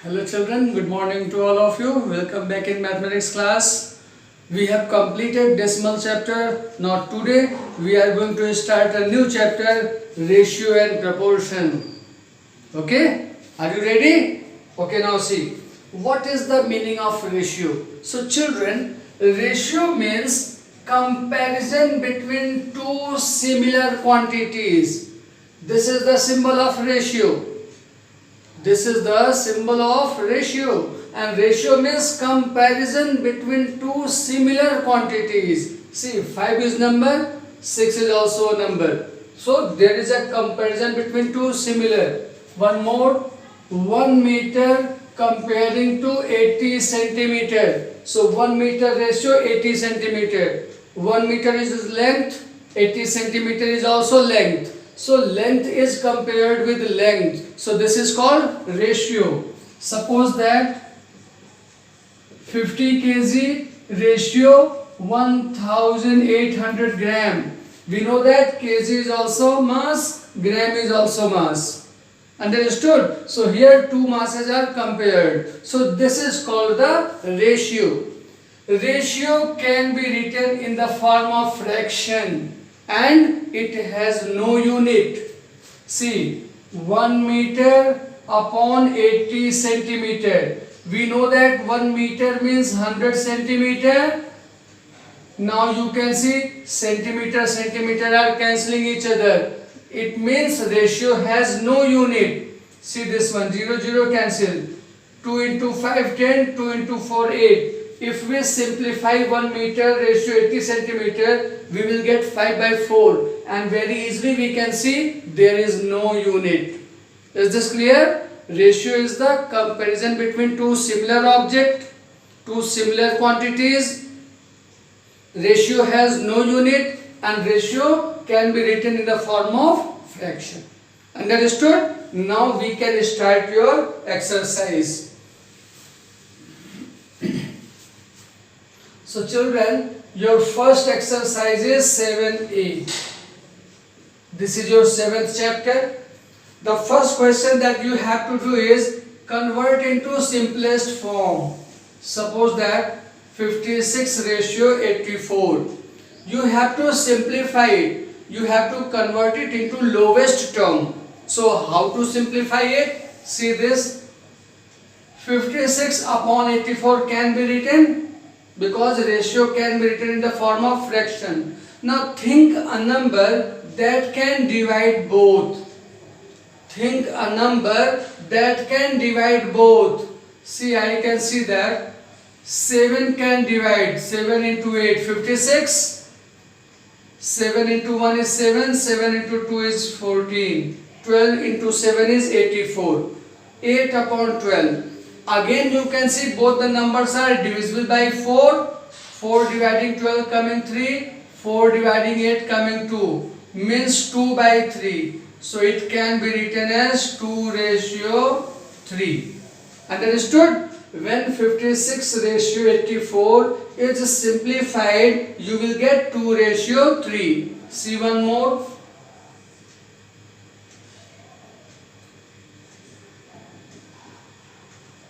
Hello children, good morning to all of you. Welcome back in mathematics class. We have completed decimal chapter. Now today we are going to start a new chapter, ratio and proportion. Okay? Are you ready? Okay, now see. What is the meaning of ratio? So children, ratio means comparison between two similar quantities. This is the symbol of ratio. This is the symbol of ratio, and ratio means comparison between two similar quantities. See, 5 is number, 6 is also a number. So there is a comparison between two similar. One more, 1 meter comparing to 80 centimeter. So 1 meter ratio 80 centimeter. 1 meter is length, 80 centimeter is also length. So length is compared with length. So this is called ratio. Suppose that 50 kg ratio 1800 gram. We know that kg is also mass, gram is also mass. Understood? So here two masses are compared. So this is called the ratio. Ratio can be written in the form of fraction. And it has no unit. See, 1 meter upon 80 centimeter. We know that 1 meter means 100 centimeter. Now you can see centimeter are cancelling each other. It means ratio has no unit. See this one, 0 cancel. 2 into 5 10, 2 into 4 8. If we simplify 1 meter ratio 80 centimeter, we will get 5 by 4, and very easily we can see there is no unit. Is this clear? Ratio is the comparison between two similar objects, two similar quantities. Ratio has no unit, and ratio can be written in the form of fraction. Understood? Now we can start your exercise. So children, your first exercise is 7a. This is your 7th chapter. The first question that you have to do is convert into simplest form. Suppose that 56 ratio 84. You have to simplify it. You have to convert it into lowest term. So how to simplify it? See this. 56 upon 84 can be written, because ratio can be written in the form of fraction. Now think a number that can divide both. Think a number that can divide both. See, I can see that 7 can divide. 7 into 8, 56. 7 into 1 is 7. 7 into 2 is 14. 12 into 7 is 84. 8 upon 12. Again you can see both the numbers are divisible by 4. 4 dividing 12 coming 3. 4 dividing 8 coming 2. Means 2 by 3. So it can be written as 2 ratio 3. Understood? When 56 ratio 84 is simplified, you will get 2 ratio 3. See one more.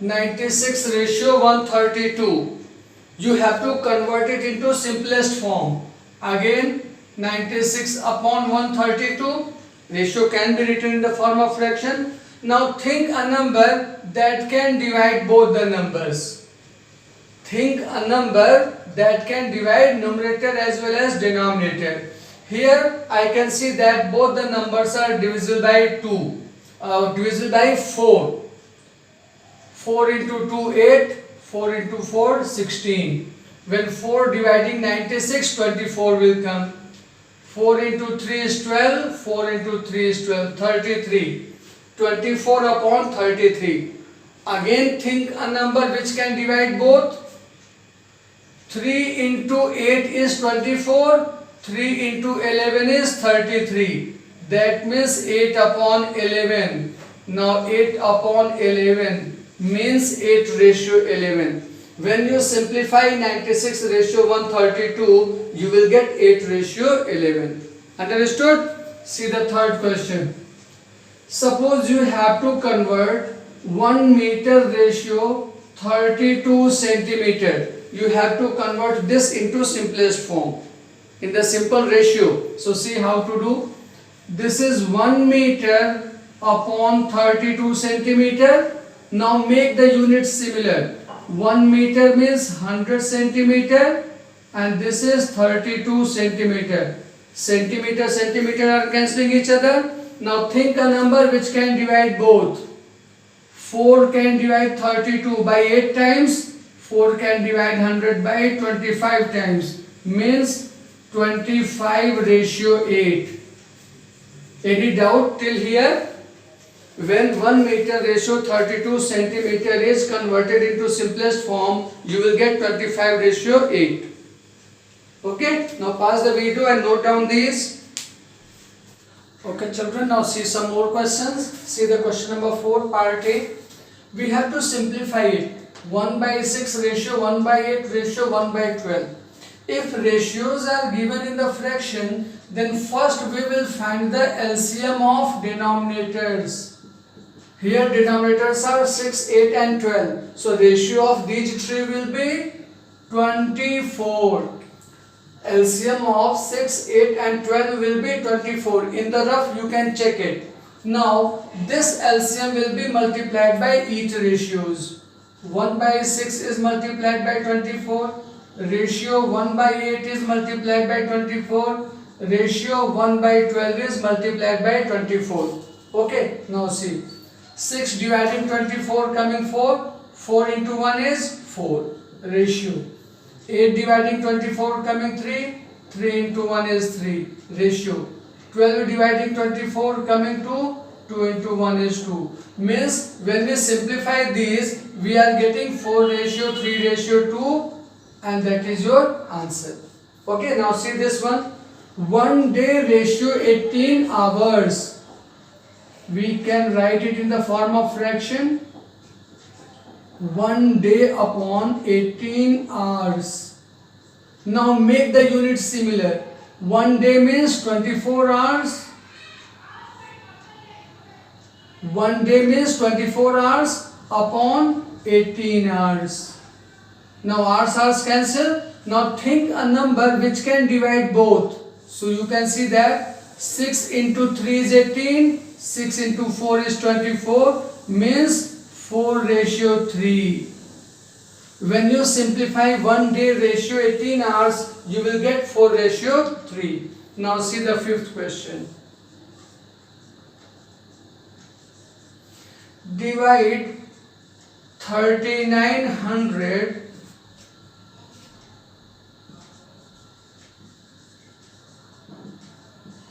96 ratio 132. You have to convert it into simplest form. Again, 96 upon 132. Ratio can be written in the form of fraction. Now think a number that can divide both the numbers. Think a number that can divide numerator as well as denominator. Here I can see that both the numbers are divisible by 2. Divisible by 4. 4 into 2, 8. 4 into 4, 16. When 4 dividing 96, 24 will come. 4 into 3 is 12. 4 into 3 is 12, 33. 24 upon 33. Again think a number which can divide both. 3 into 8 is 24. 3 into 11 is 33. That means 8 upon 11. Now 8 upon 11 means 8 ratio 11. When you simplify 96 ratio 132, you will get 8 ratio 11. Understood? See the third question. Suppose you have to convert 1 meter ratio 32 centimeter. You have to convert this into simplest form in the simple ratio. So see how to do. This is 1 meter upon 32 centimeter. Now make the units similar. 1 meter means 100 centimeter and this is 32 centimeter. Centimeter are cancelling each other. Now think a number which can divide both. 4 can divide 32 by 8 times. 4 can divide 100 by 25 times. Means 25 ratio 8. Any doubt till here? When 1 meter ratio 32 centimeter is converted into simplest form, you will get 25 ratio 8. Okay, now pause the video and note down these. Okay children, now see some more questions. See the question number 4, part A. We have to simplify it. 1 by 6 ratio, 1 by 8 ratio, 1 by 12. If ratios are given in the fraction, then first we will find the LCM of denominators. Here denominators are 6, 8 and 12. So ratio of these three will be 24. LCM of 6, 8 and 12 will be 24. In the rough you can check it. Now this LCM will be multiplied by each ratios. 1 by 6 is multiplied by 24. Ratio 1 by 8 is multiplied by 24. Ratio 1 by 12 is multiplied by 24. Okay, now see. 6 dividing 24 coming 4. 4 into 1 is 4. Ratio. 8 dividing 24 coming 3. 3 into 1 is 3. Ratio. 12 dividing 24 coming 2. 2 into 1 is 2. Means when we simplify these, we are getting 4 ratio 3 ratio 2 and that is your answer. Okay, now see this one. 1 day ratio 18 hours. We can write it in the form of fraction. 1 day upon 18 hours. Now make the units similar. 1 day means 24 hours. 1 day means 24 hours upon 18 hours. Now hours cancel. Now think a number which can divide both. So you can see that 6 into 3 is 18. 6 into 4 is 24. Means 4 ratio 3. When you simplify 1 day ratio 18 hours, you will get 4 ratio 3. Now see the fifth question. Divide 3900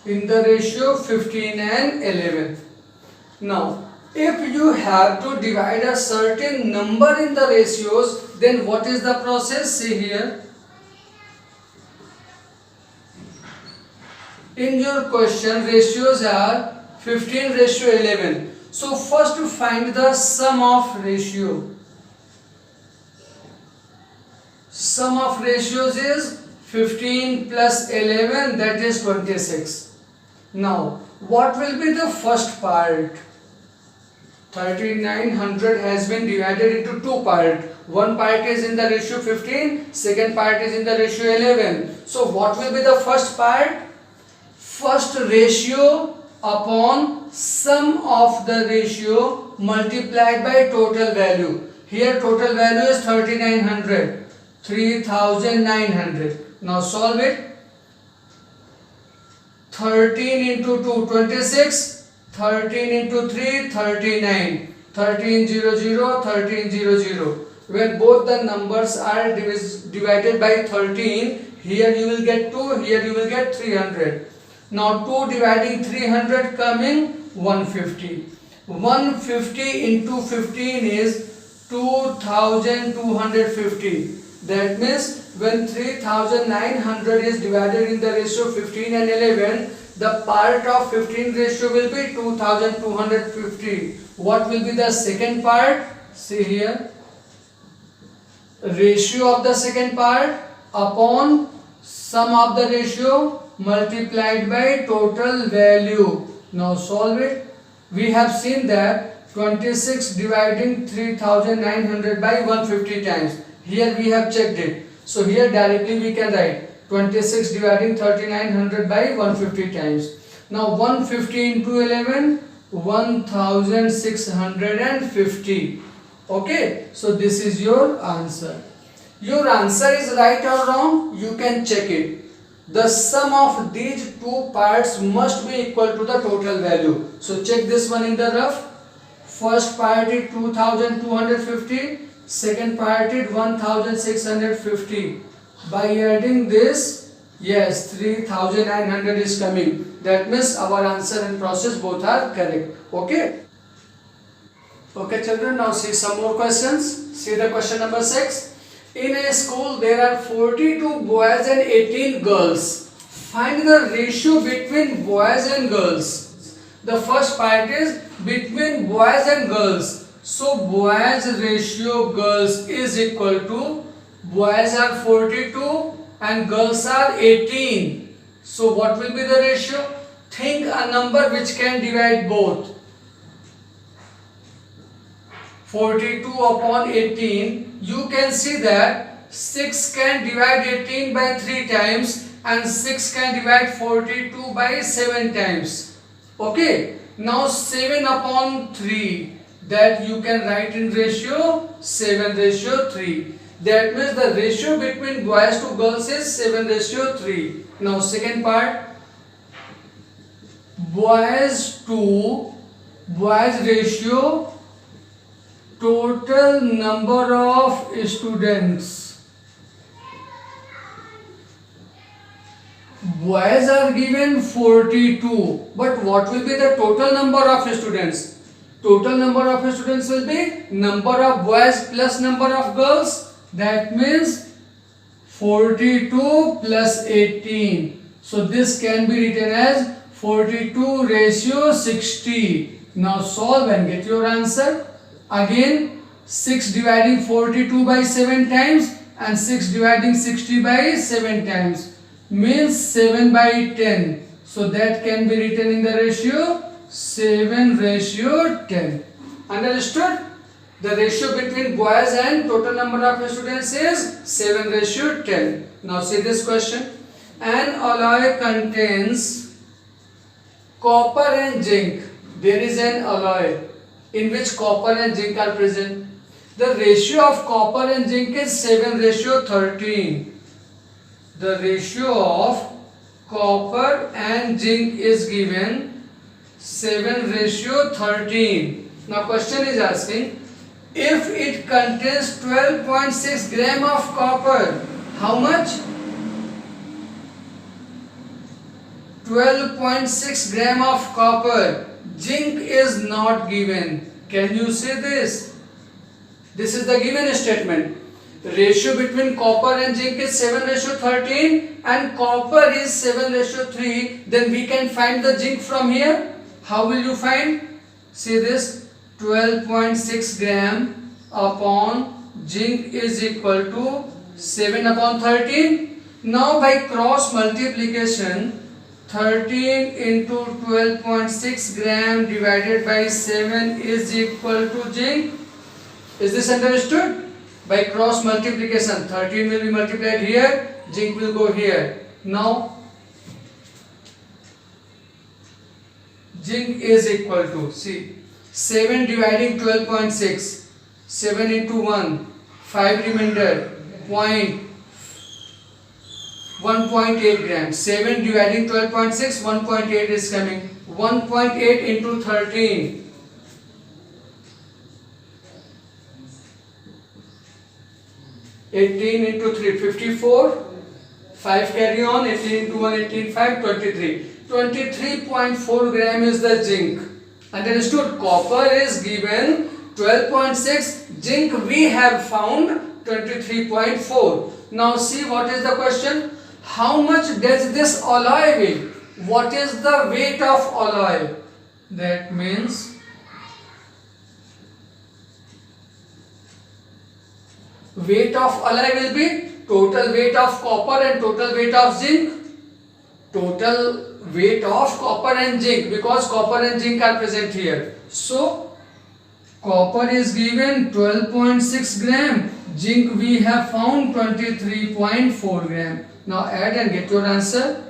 in the ratio 15 and 11. Now, if you have to divide a certain number in the ratios, then what is the process? See here. In your question, ratios are 15 ratio 11. So first to find the sum of ratio. Sum of ratios is 15 plus 11, that is 26. Now, what will be the first part? 3900 has been divided into two parts. One part is in the ratio 15, second part is in the ratio 11. So what will be the first part? First ratio upon sum of the ratio multiplied by total value. Here total value is 3900. 3900. Now solve it. 13 into 2, 26. 13 into 3, 39. 1300, 1300. When both the numbers are divided by 13, here you will get 2, here you will get 300. Now 2 dividing 300 coming 150. 150 into 15 is 2250. That means when 3900 is divided in the ratio 15 and 11, the part of 15 ratio will be 2250. What will be the second part? See here. Ratio of the second part upon sum of the ratio multiplied by total value. Now solve it. We have seen that 26 dividing 3900 by 150 times. Here we have checked it. So here directly we can write 26 dividing 3900 by 150 times. Now 150 into 11, 1650. Okay, so this is your answer. Your answer is right or wrong, you can check it. The sum of these two parts must be equal to the total value. So check this one in the rough. First part is 2250, second part is 1650. By adding this, yes, 3900 is coming. That means our answer and process both are correct. Okay. Okay children, now see some more questions. See the question number 6. In a school there are 42 boys and 18 girls. Find the ratio between boys and girls. The first part is between boys and girls. So boys ratio girls is equal to boys are 42 and girls are 18. So what will be the ratio? Think a number which can divide both. 42 upon 18, you can see that 6 can divide 18 by 3 times and 6 can divide 42 by 7 times. Okay, now 7 upon 3, that you can write in ratio 7:3. That means the ratio between boys to girls is 7:3. Now second part, boys to boys ratio total number of students. Boys are given 42, but what will be the total number of students? Total number of students will be number of boys plus number of girls. That means 42 plus 18. So this can be written as 42 ratio 60. Now solve and get your answer. Again 6 dividing 42 by 7 times and 6 dividing 60 by 7 times means 7 by 10. So that can be written in the ratio 7:10. Understood? The ratio between boys and total number of students is 7:10. Now see this question. An alloy contains copper and zinc. There is an alloy in which copper and zinc are present. The ratio of copper and zinc is 7:13. The ratio of copper and zinc is given 7:13. Now question is asking, if it contains 12.6 gram of copper, how much? 12.6 gram of copper. Zinc is not given. Can you say this? This is the given statement. Ratio between copper and zinc is 7:13 and copper is 7:3. Then we can find the zinc from here. How will you find? See this, 12.6 gram upon zinc is equal to 7/13. Now by cross multiplication, 13 into 12.6 gram divided by 7 is equal to zinc. Is this understood? By cross multiplication, 13 will be multiplied here, zinc will go here. Now zinc is equal to, see, 7 dividing 12.6, 7 into 1, 5 remainder, 1.8 grams. 7 dividing 12.6, 1.8 is coming. 1.8 into 13. 18 into 3, 54. 5 carry on, 18 into 1, 18, 5, 23. 23.4 gram is the zinc. Understood? Copper is given 12.6. Zinc we have found 23.4. Now see what is the question. How much does this alloy weigh? What is the weight of alloy? That means weight of alloy will be total weight of copper and total weight of zinc. Total weight of copper and zinc, because copper and zinc are present here. So Copper is given 12.6 gram. Zinc we have found 23.4 gram. Now add and get your answer.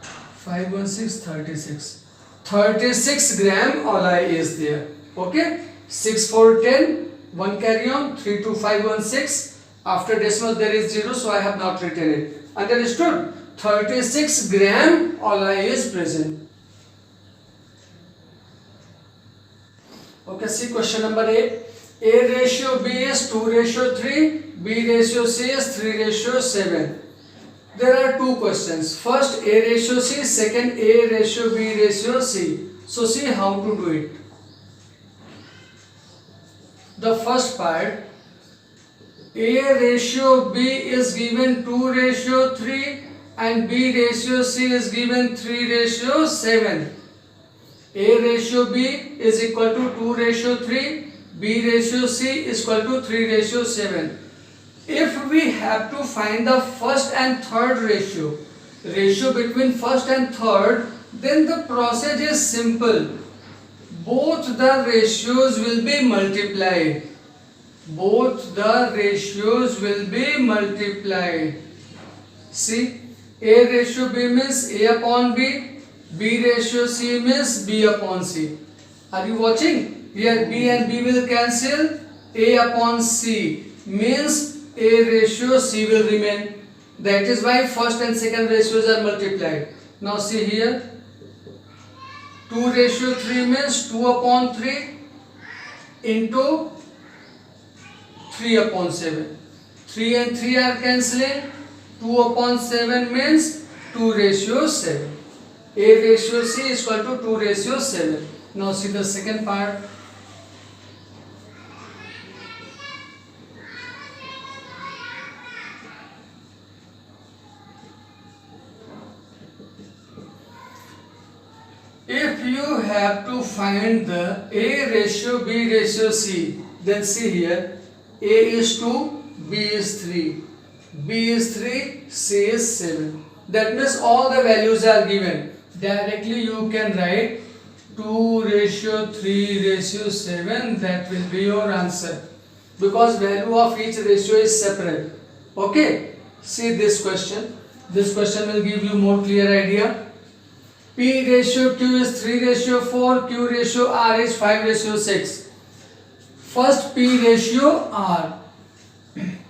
516, 36. 36 gram alloy is there. Okay. 6, 4, 10. 1 carry on. 3, 2, 5, 1, 6. After decimal there is 0, so I have not written it. Understood? 36 gram alloy is present. Okay, see question number A. A ratio B is 2 ratio 3, B ratio C is 3 ratio 7. There are two questions. First A ratio C, second A ratio B ratio C. So see how to do it. The first part, A ratio B is given 2 ratio 3 and B ratio C is given 3 ratio 7. A ratio B is equal to 2 ratio 3, B ratio C is equal to 3 ratio 7. If we have to find the first and third ratio between first and third, then the process is simple. Both the ratios will be multiplied. Both the ratios will be multiplied. See, A ratio B means A upon B, B ratio C means B upon C. Are you watching? Here B and B will cancel. A upon C means A ratio C will remain. That is why first and second ratios are multiplied. Now see here. 2 ratio 3 means 2 upon 3 into 3 upon 7. 3 and 3 are cancelling. 2 upon 7 means 2 ratio 7. A ratio C is equal to 2 ratio 7. Now see the second part. If you have to find the A ratio B ratio C, then see here, A is 2, B is 3, B is 3, C is 7. That means all the values are given. Directly you can write 2 ratio 3 ratio 7, that will be your answer. Because value of each ratio is separate. Okay, see this question. This question will give you more clear idea. P ratio Q is 3 ratio 4, Q ratio R is 5 ratio 6. First P ratio R.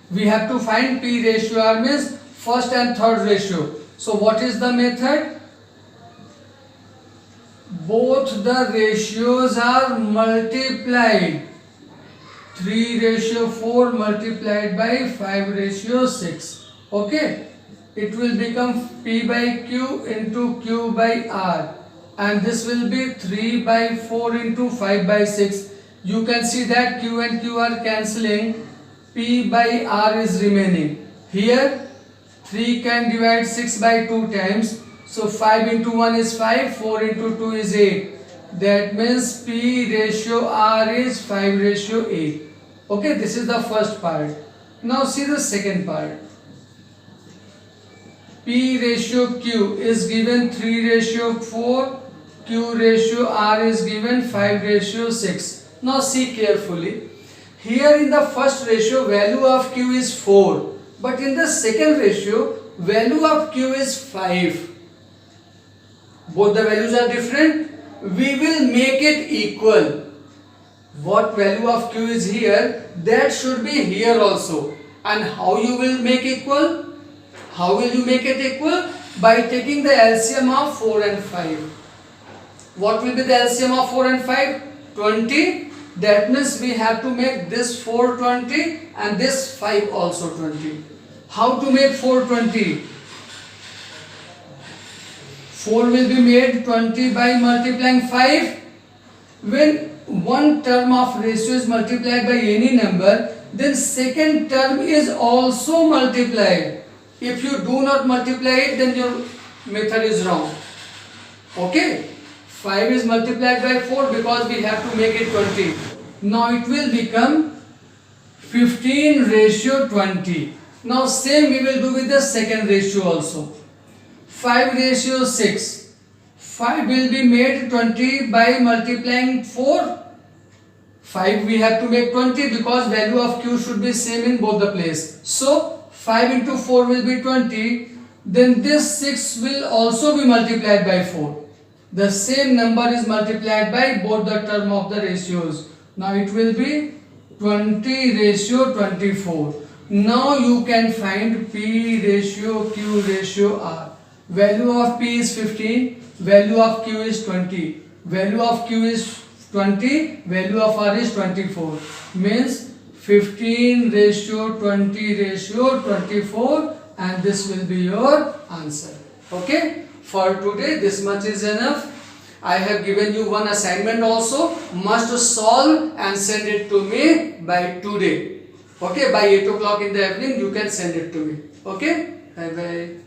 We have to find P ratio R means first and third ratio. So what is the method? Both the ratios are multiplied. 3 ratio 4 multiplied by 5 ratio 6. Okay. It will become P by Q into Q by R, and this will be 3 by 4 into 5 by 6. You can see that Q and Q are cancelling. P by R is remaining. Here 3 can divide 6 by 2 times. So 5 into 1 is 5, 4 into 2 is 8. That means P ratio R is 5 ratio 8. Okay, this is the first part. Now see the second part. P ratio Q is given 3 ratio 4, Q ratio R is given 5 ratio 6. Now see carefully. Here in the first ratio value of Q is 4, but in the second ratio value of Q is 5. Both the values are different. We will make it equal. What value of Q is here, that should be here also. And how you will make equal? How will you make it equal? By taking the LCM of 4 and 5. What will be the LCM of 4 and 5? 20. That means we have to make this 4 20 and this 5 also 20. How to make 4 20? 4 will be made 20 by multiplying 5. When one term of ratio is multiplied by any number, then second term is also multiplied. If you do not multiply it, then your method is wrong. Okay? 5 is multiplied by 4 because we have to make it 20. Now it will become 15 ratio 20. Now same we will do with the second ratio also. 5 ratio 6. 5 will be made 20 by multiplying 4. 5 we have to make 20 because value of q should be same in both the place. So 5 into 4 will be 20. Then this 6 will also be multiplied by 4. The same number is multiplied by both the term of the ratios. Now it will be 20 ratio 24. Now you can find P ratio Q ratio R. Value of P is 15, value of Q is 20, value of Q is 20, value of R is 24. Means 15 ratio 20 ratio 24, and this will be your answer. Okay, for today this much is enough. I have given you one assignment also. Must solve and send it to me by today. Okay, by 8 o'clock in the evening you can send it to me. Okay, bye bye.